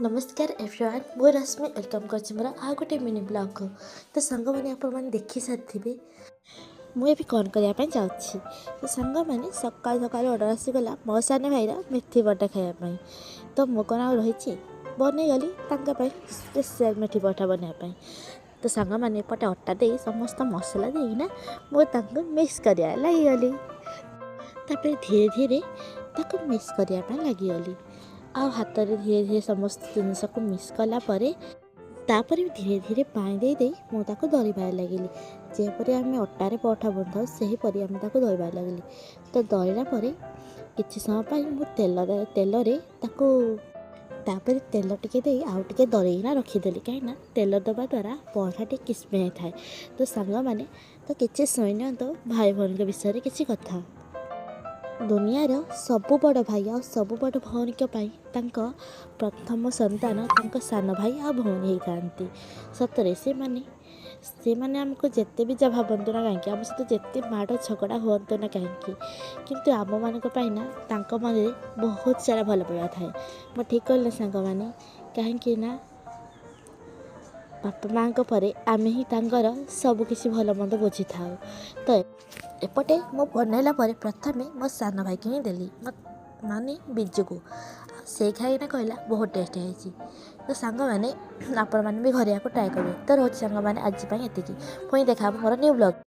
नमस्कार एवरीवन मु रश्मि वेलकम कर मोर आ गोटे मिनी ब्लॉग को तो सांग मैंने आपने देखी सारी मुझे कौन करने जाऊँगी तो सांग मैंने सकाल सकाल ऑर्डर आसीगला मो सान भाईर मेथी बटा खायापाई तो मो कौन रही बनईगली स्पेशल मेथी बटा बनवाई तो सांग मैंने पटे अटा दे समस्त मसला देना मुझे मिक्स कर लगिगली धीरे धीरे मिक्स करने लगिगली आ हाथ में धीरे धीरे समस्त जिनस को मिक्स कलापर तापर धीरे धीरे पानी दे दे मुझे दरबार लगिली जेपरी आम अटारे पठा बंधाऊ सेहीपरि आम दरबार लगिली तो दरला किसी समय मुझे तेल तापर तेल टिके दे आउ टे दरईना रखीदेली कहीं तेल दबा द्वारा पठा टे किस्मे थाए तो सांग मैंने तो किसी शुणी तो भाई भौणी विषय किसी कथा दुनियार सबु बड़ भाई आ सबु बड़ भौणी प्रथम संतान सान भाई आ भौणी होती सतरे से माने आमको जिते भी जहाँ भावतु ना कहीं आम सहित जिते माड़ झगड़ा हूँ ना कहीं किंतु आम मान मन बहुत सारा भल पाइबा थाए मैं ठीक कहल सांग मैंने कहीं बापा माँ पर आम ही सबकि भल मंद बुझी था तो एपटे मो बनैला प्रथम मो सान भाई की ही देली माने बिजु को से खाईना कहला बहुत टेस्ट है तो सांग मैंने आपण मैंने भी घर ट्राए करेंगे तो रोज सांग मैंने आज ये पुणी देखा मोर न्यू ब्लॉग।